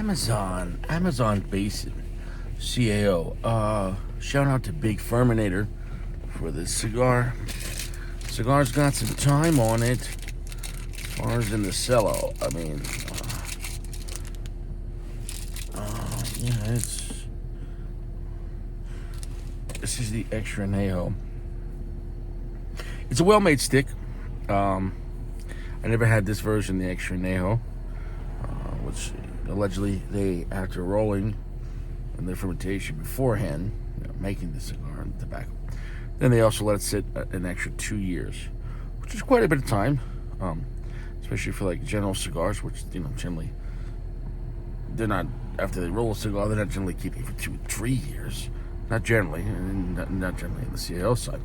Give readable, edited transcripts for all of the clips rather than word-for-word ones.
Amazon Basin, CAO. Shout out to Big Furminator for this cigar. Cigar's got some time on it. As far as in the cello, I mean, yeah, this is the extra Anejo. It's a well-made stick. I never had this version, the extra Anejo, which allegedly they, after rolling and their fermentation beforehand, making the cigar and tobacco, then they also let it sit an extra 2 years, which is quite a bit of time, especially for like general cigars, which generally they're not, after they roll a cigar, they're not generally keeping for 2 or 3 years. Not generally, and not generally on the CAO side.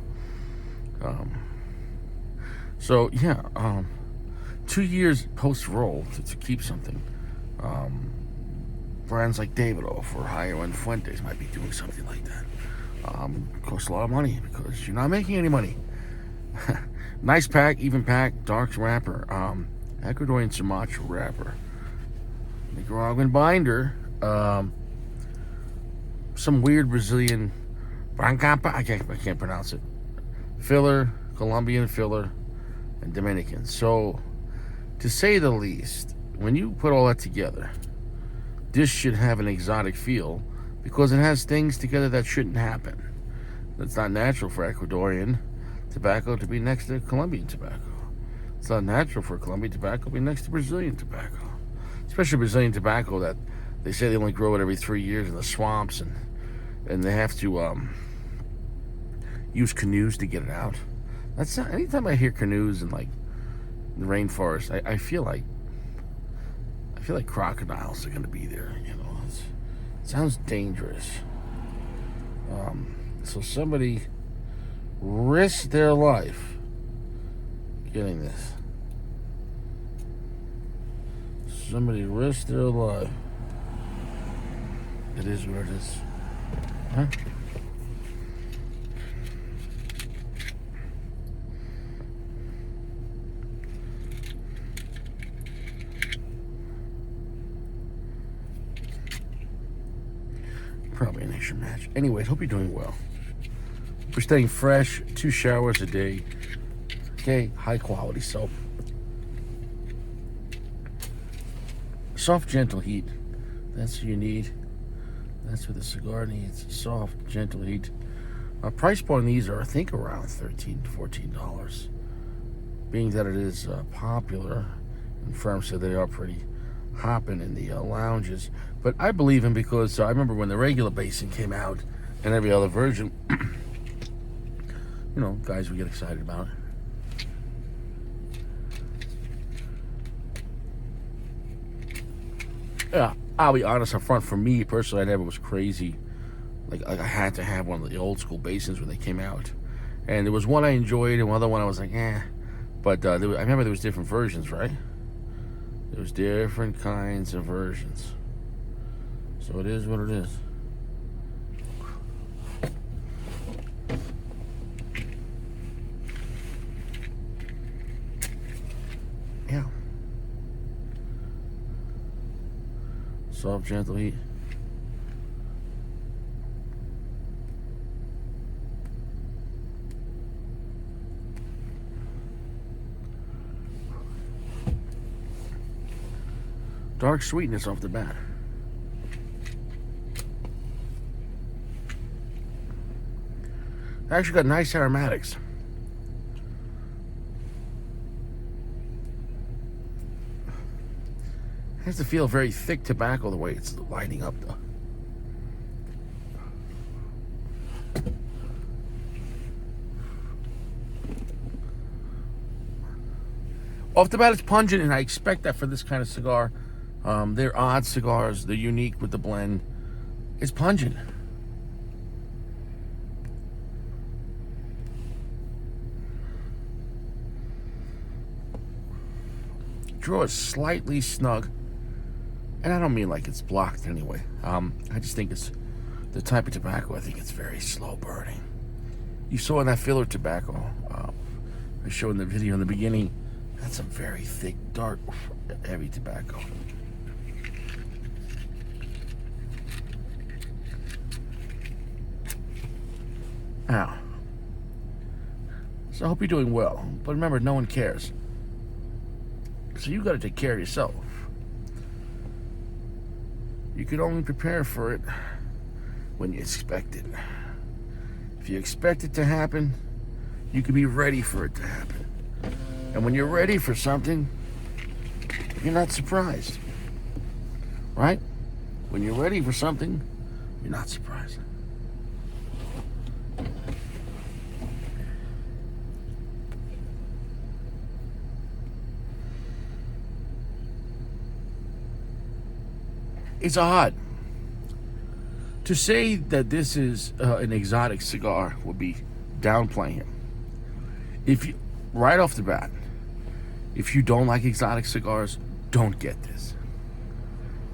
So yeah, 2 years post roll to keep something. Brands like Davidoff or higher end Fuentes might be doing something like that. It costs a lot of money because you're not making any money. Nice pack, even pack, dark wrapper, Ecuadorian Sumatra wrapper, Nicaraguan binder, some weird Brazilian Brancapa, I can't pronounce it, filler, Colombian filler, and Dominican. So, to say the least, when you put all that together, this should have an exotic feel because it has things together that shouldn't happen. It's not natural for Ecuadorian tobacco to be next to Colombian tobacco. It's not natural for Colombian tobacco to be next to Brazilian tobacco. Especially Brazilian tobacco that they say they only grow it every 3 years in the swamps, and they have to use canoes to get it out. That's not, anytime I hear canoes in like the rainforest, I feel like crocodiles are going to be there. It sounds dangerous. So somebody risked their life getting this. Somebody risked their life. It is what it is. Huh? Probably an extra match. Anyways, hope you're doing well. We're staying fresh, 2 showers a day. Okay, high quality soap. Soft, gentle heat. That's what you need. That's what the cigar needs. Soft, gentle heat. Price point on these are, I think, around $13 to $14. Being that it is popular, and firms say they are pretty hopping in the lounges. But I believe him because I remember when the regular Basin came out and every other version, guys would get excited about it. Yeah, I'll be honest up front. For me personally, I never was crazy. Like I had to have one of the old school Basins when they came out, and there was one I enjoyed, and another one I was like, eh. But I remember there was different versions, right? There was different kinds of versions. So it is what it is. Yeah. Soft, gentle heat. Dark sweetness off the bat. Actually got nice aromatics. It has to feel very thick tobacco the way it's lighting up though. Off the bat it's pungent, and I expect that for this kind of cigar. They're odd cigars, they're unique with the blend. It's pungent. Draw is slightly snug, and I don't mean like it's blocked anyway. I just think it's the type of tobacco. I think it's very slow burning. You saw in that filler tobacco I showed in the video in the beginning, that's some very thick, dark, heavy tobacco. Now, so I hope you're doing well. But remember, no one cares. So you got to take care of yourself. You can only prepare for it when you expect it. If you expect it to happen, you can be ready for it to happen. And when you're ready for something, you're not surprised. Right? When you're ready for something, you're not surprised. It's odd. To say that this is an exotic cigar would be downplaying him. If you, right off the bat, if you don't like exotic cigars, don't get this.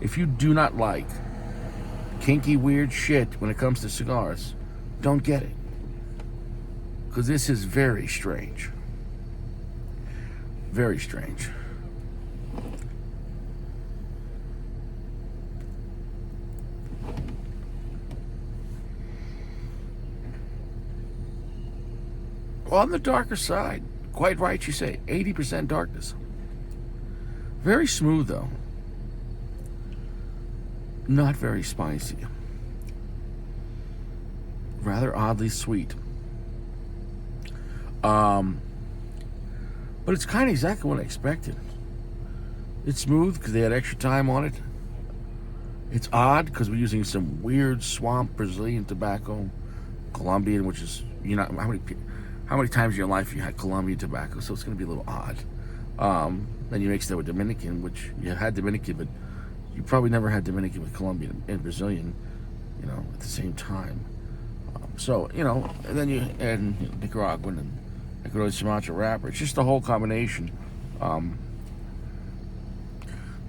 If you do not like kinky, weird shit when it comes to cigars, don't get it. Because this is very strange. Very strange. On the darker side, quite right, you say, 80% darkness. Very smooth, though. Not very spicy. Rather oddly sweet. But it's kind of exactly what I expected. It's smooth because they had extra time on it. It's odd because we're using some weird swamp Brazilian tobacco, Colombian, which is, you know, how many times in your life you had Colombian tobacco, so it's going to be a little odd. Then you mix that with Dominican, which you had Dominican, but you probably never had Dominican with Colombian and Brazilian, you know, at the same time. So, you know, and then you add Nicaraguan and Ecuadorian Sumatra wrapper. It's just a whole combination.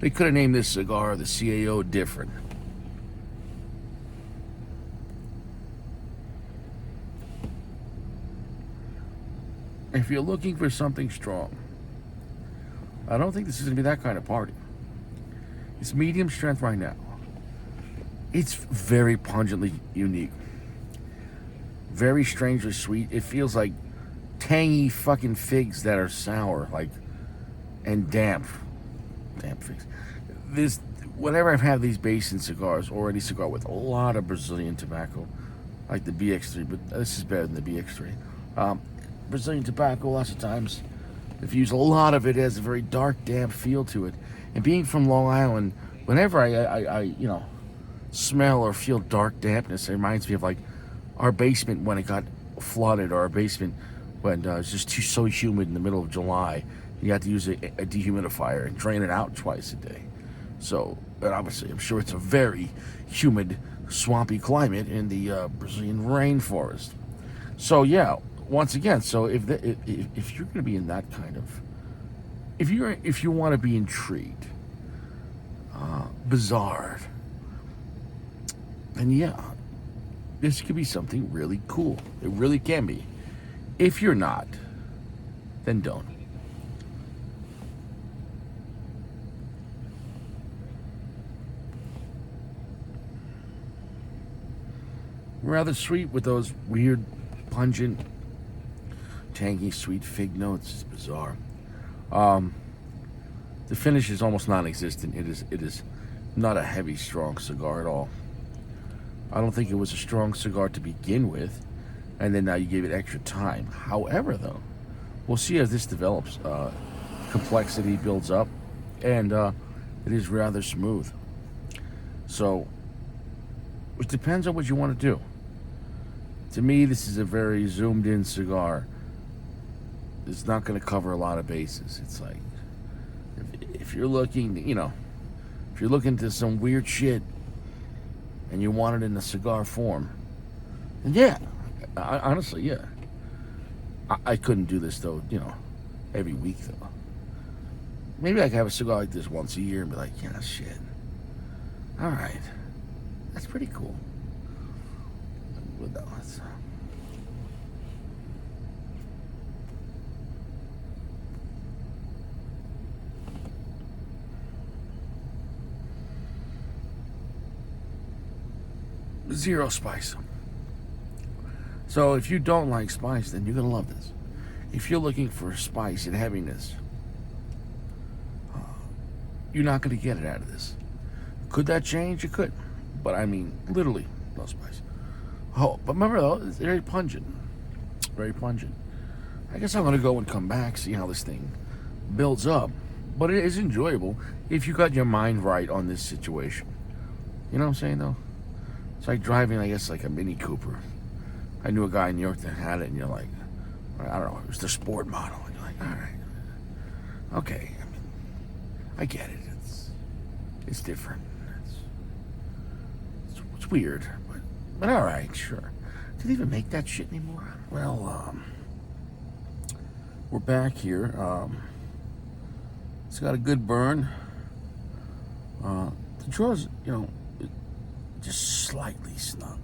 They could have named this cigar the CAO different. If you're looking for something strong, I don't think this is going to be that kind of party. It's medium strength right now. It's very pungently unique. Very strangely sweet. It feels like tangy fucking figs that are sour, like, and damp. Damp figs. Whenever I've had these Basin cigars, or any cigar with a lot of Brazilian tobacco, like the BX3, but this is better than the BX3. Brazilian tobacco, lots of times, if you use a lot of it, it has a very dark, damp feel to it. And being from Long Island, whenever I you know, smell or feel dark dampness, it reminds me of like our basement when it got flooded, or our basement when it's just so humid in the middle of July. You have to use a dehumidifier and drain it out twice a day. So, and obviously, I'm sure it's a very humid, swampy climate in the Brazilian rainforest. So yeah, once again, so if you're going to be in that kind of, if you want to be intrigued, bizarre, then yeah, this could be something really cool. It really can be. If you're not, then don't. Rather sweet with those weird, pungent, tangy, sweet fig notes. It's bizarre. The finish is almost non-existent. It is not a heavy, strong cigar at all. I don't think it was a strong cigar to begin with, and then now you gave it extra time. However, though, we'll see as this develops. Complexity builds up, and it is rather smooth. So, it depends on what you want to do. To me, this is a very zoomed-in cigar. It's not going to cover a lot of bases. It's like, if you're looking, you know, if you're looking to some weird shit and you want it in a cigar form, then yeah, honestly, yeah. I couldn't do this, though, you know, every week, though. Maybe I could have a cigar like this once a year and be like, yeah, shit. All right. That's pretty cool. But no, it's, 0 spice. So if you don't like spice, then you're going to love this. If you're looking for spice and heaviness, you're not going to get it out of this. Could that change? It could. But I mean, literally, no spice. Oh, but remember though, it's very pungent. Very pungent. I guess I'm going to go and come back, see how this thing builds up. But it is enjoyable if you got your mind right on this situation. You know what I'm saying, though? It's like driving, I guess, like a Mini Cooper. I knew a guy in New York that had it, and you're like, I don't know, it was the sport model. And you're like, all right. Okay, I mean, I get it. It's different. It's weird, but all right, sure. Do they even make that shit anymore? Well, we're back here. It's got a good burn. The draw's, just slightly snug.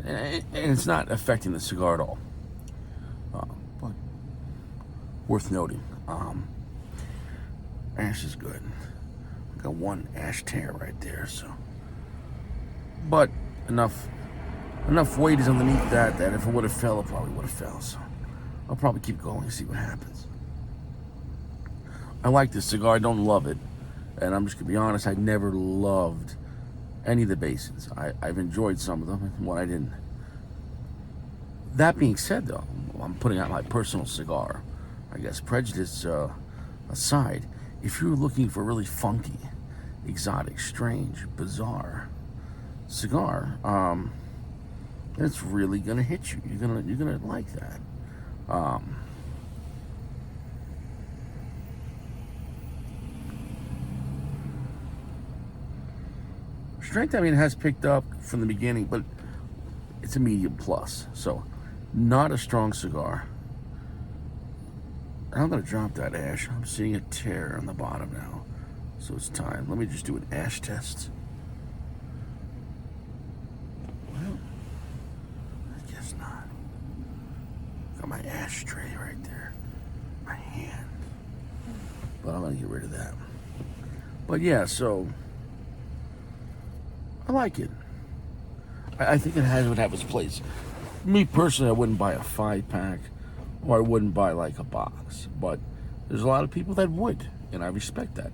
And it's not affecting the cigar at all. But worth noting. Ash is good. Got one ash tear right there, so. But enough weight is underneath that if it would have fell, it probably would have fell. So I'll probably keep going and see what happens. I like this cigar. I don't love it. And I'm just going to be honest, I never loved any of the Basins. I've enjoyed some of them and what I didn't. That being said, though, I'm putting out my personal cigar. I guess prejudice aside, if you're looking for a really funky, exotic, strange, bizarre cigar, it's really gonna hit you. You're gonna like that. Strength, I mean, has picked up from the beginning, but it's a medium plus, so not a strong cigar. I'm gonna drop that ash. I'm seeing a tear on the bottom now, so it's time. Let me just do an ash test. Well, I guess not. Got my ashtray right there, my hand, but I'm gonna get rid of that. But yeah, so I like it. I think it would have its place. Me personally, I wouldn't buy a 5-pack. Or I wouldn't buy like a box, but there's a lot of people that would, and I respect that.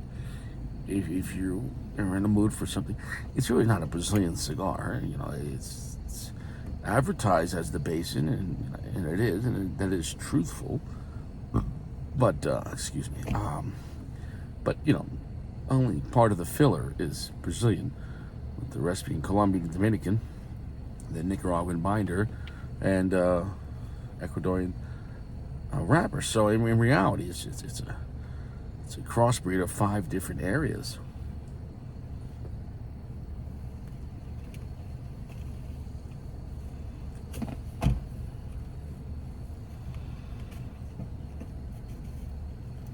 If you're in the mood for something, it's really not a Brazilian cigar. It's advertised as the Basin, and it is, and that is truthful. But excuse me. But only part of the filler is Brazilian, with the rest being Colombian and Dominican, the Nicaraguan binder, and Ecuadorian wrapper. So in reality, it's a crossbreed of 5 different areas.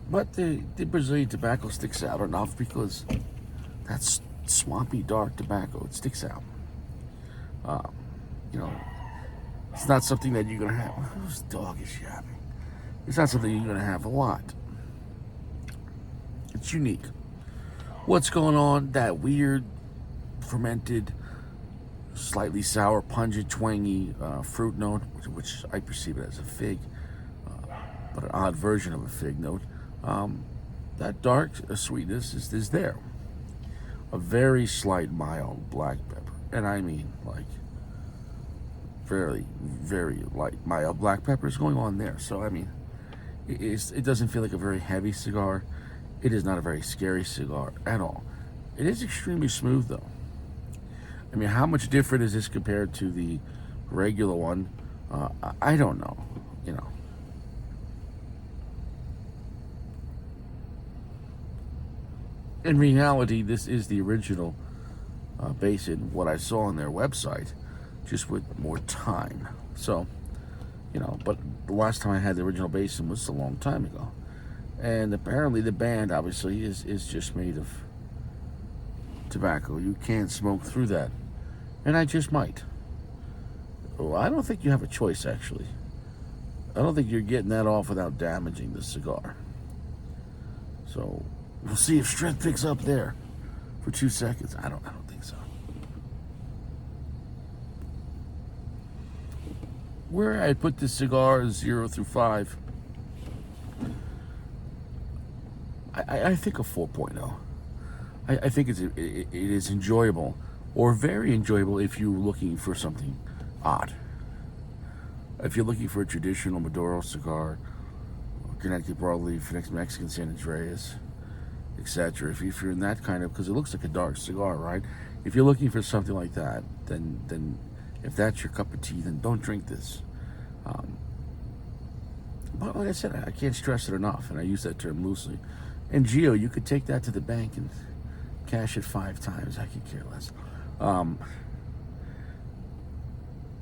But the Brazilian tobacco sticks out enough because that's swampy, dark tobacco. It sticks out. It's not something that you're gonna have. Whose dog is yapping? It's not something you're going to have a lot. It's unique. What's going on? That weird, fermented, slightly sour, pungent, twangy fruit note, which I perceive it as a fig, but an odd version of a fig note. That dark sweetness is there. A very slight, mild black pepper. And I mean, like, very, very light, mild black pepper is going on there. So, I mean, it doesn't feel like a very heavy cigar. It is not a very scary cigar at all. It is extremely smooth, though. I mean, how much different is this compared to the regular one? I don't know. In reality, this is the original Basin, what I saw on their website, just with more time. So, but the last time I had the original Basin was a long time ago. And apparently the band, obviously, is just made of tobacco. You can't smoke through that. And I just might. Well, I don't think you have a choice, actually. I don't think you're getting that off without damaging the cigar. So, we'll see if strength picks up there for 2 seconds. I don't think so. where I put this cigar is 0 through 5. I think a 4.0. I think it is enjoyable, or very enjoyable if you're looking for something odd. If you're looking for a traditional Maduro cigar, Connecticut broadleaf, Mexican San Andreas, etc. If you're in that kind of, because it looks like a dark cigar, right? If you're looking for something like that, then if that's your cup of tea, then don't drink this. But like I said, I can't stress it enough, and I use that term loosely. And Gio, you could take that to the bank and cash it 5 times. I could care less.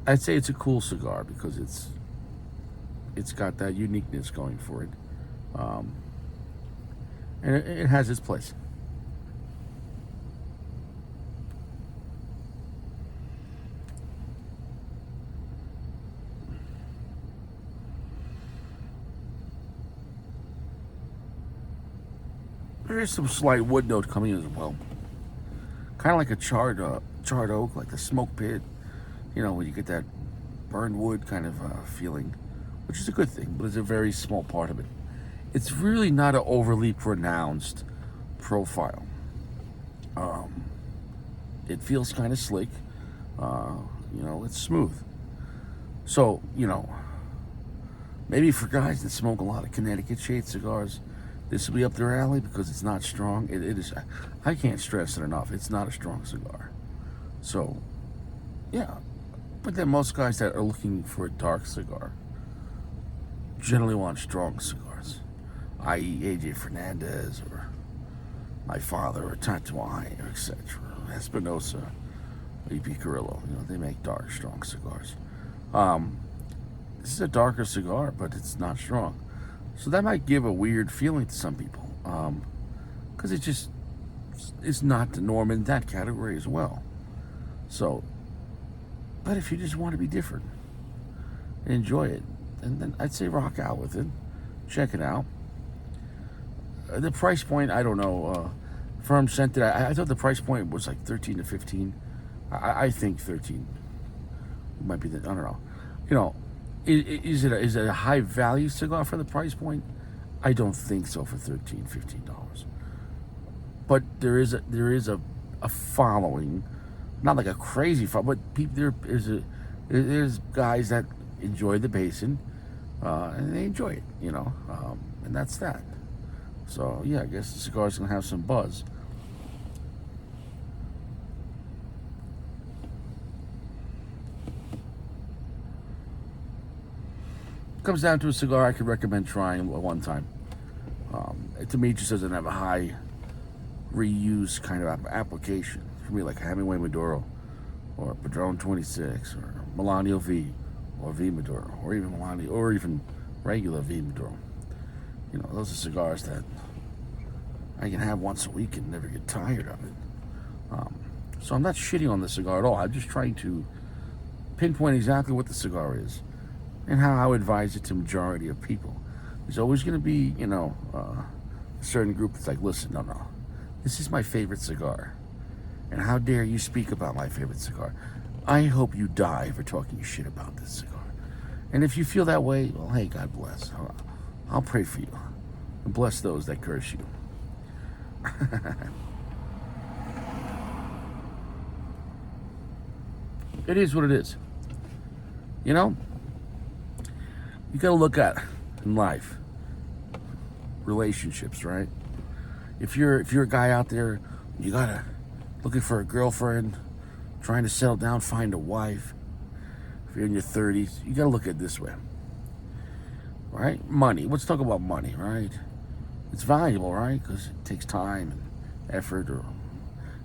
I'd say it's a cool cigar because it's got that uniqueness going for it, and it has its place. There is some slight wood note coming in as well, kind of like a charred oak, like the smoke pit. You know, when you get that burned wood kind of feeling, which is a good thing, but it's a very small part of it. It's really not an overly pronounced profile. It feels kind of slick. It's smooth. So, maybe for guys that smoke a lot of Connecticut shade cigars, this will be up their alley because it's not strong. It is. I can't stress it enough. It's not a strong cigar. So, yeah. But then most guys that are looking for a dark cigar generally want strong cigars, i.e. AJ Fernandez or my father or Tatuai or etc. Espinosa, E.P. Carrillo. They make dark, strong cigars. This is a darker cigar, but it's not strong. So that might give a weird feeling to some people, because it's not the norm in that category as well. So, but if you just want to be different and enjoy it, then I'd say rock out with it. Check it out. The price point, I don't know. Firm sent it. I thought the price point was like 13 to 15. I think 13 might be the. I don't know. Is it a high value cigar for the price point? I don't think so for $13-15. But there is a following, not like a crazy following, but there's guys that enjoy the Basin, and they enjoy it, and that's that. So yeah, I guess the cigar's gonna have some buzz. Comes down to a cigar I could recommend trying one time. To me, it just doesn't have a high reuse kind of application. For me, like Hemingway Maduro, or Padron 26, or Melanio V, or V Maduro, or even Melanio, or even regular V Maduro. Those are cigars that I can have once a week and never get tired of it. So I'm not shitting on the cigar at all. I'm just trying to pinpoint exactly what the cigar is and how I would advise it to majority of people. There's always going to be, a certain group that's like, listen, no, this is my favorite cigar, and how dare you speak about my favorite cigar? I hope you die for talking shit about this cigar. And if you feel that way, well, hey, God bless. I'll pray for you and bless those that curse you. It is what it is. You gotta look at in life relationships, right? If you're a guy out there, you gotta looking for a girlfriend, trying to settle down, find a wife. If you're in your 30s, you gotta look at it this way, right? Money. Let's talk about money, right? It's valuable, right? Because it takes time and effort, or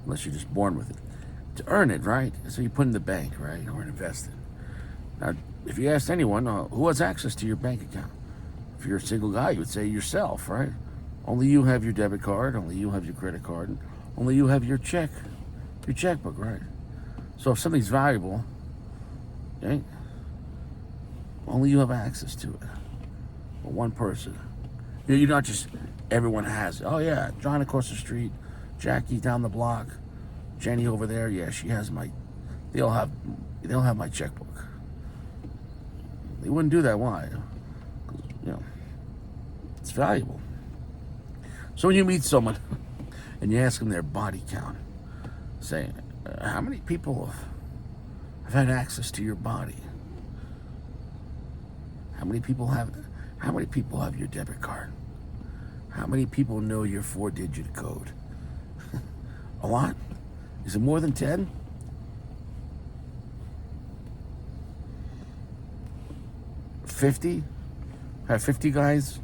unless you're just born with it, to earn it, right? So you put in the bank, right, or invest it. Now, if you asked anyone who has access to your bank account, if you're a single guy, you would say yourself, right? Only you have your debit card, only you have your credit card, and only you have your checkbook, right? So if something's valuable, okay, only you have access to it. Or one person. You're not just everyone has it. Oh yeah, John across the street, Jackie down the block, Jenny over there. Yeah, she has my. They'll have my checkbook. They wouldn't do that. Why? 'Cause, you know, it's valuable. So when you meet someone and you ask them their body count, say, how many people have had access to your body? How many people have your debit card? How many people know your 4-digit code? A lot? Is it more than 10? Have 50 guys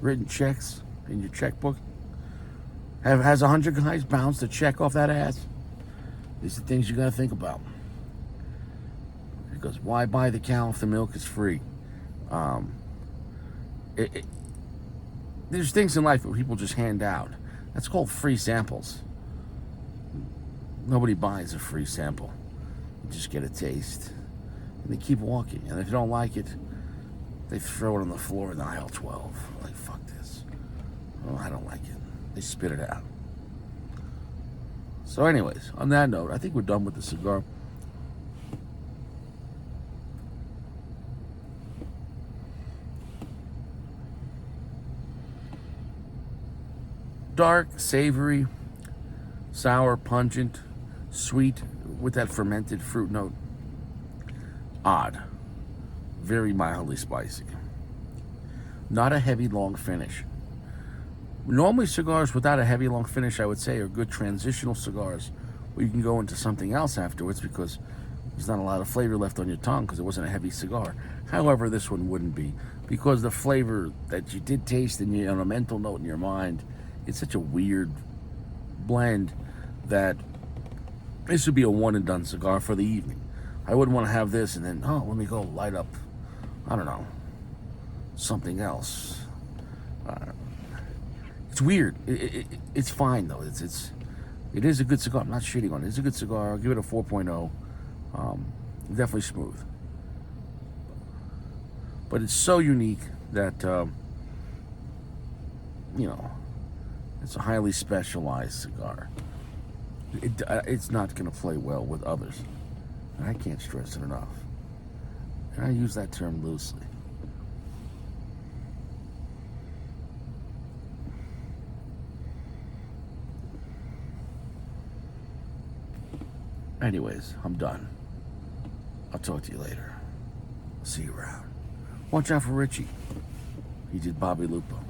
written checks in your checkbook? Has 100 guys bounced a check off that ass? These are things you gotta think about. Because why buy the cow if the milk is free? There's things in life that people just hand out. That's called free samples. Nobody buys a free sample. You just get a taste. And they keep walking. And if you don't like it, they throw it on the floor in aisle 12. Like, fuck this. Oh, I don't like it. They spit it out. So anyways, on that note, I think we're done with the cigar. Dark, savory, sour, pungent, sweet, with that fermented fruit note. Odd. Very mildly spicy. Not a heavy, long finish. Normally cigars without a heavy, long finish, I would say, are good transitional cigars where you can go into something else afterwards because there's not a lot of flavor left on your tongue because it wasn't a heavy cigar. However, this one wouldn't be because the flavor that you did taste on a mental note in your mind, it's such a weird blend that this would be a one and done cigar for the evening. I wouldn't want to have this and then, let me go light up, I don't know, something else. It's weird. It's fine though. It is a good cigar. I'm not shitting on it. It's a good cigar. I'll give it a 4.0. Definitely smooth. But it's so unique that it's a highly specialized cigar. It's not going to play well with others. And I can't stress it enough. And I use that term loosely. Anyways, I'm done. I'll talk to you later. See you around. Watch out for Richie. He did Bobby Lupo.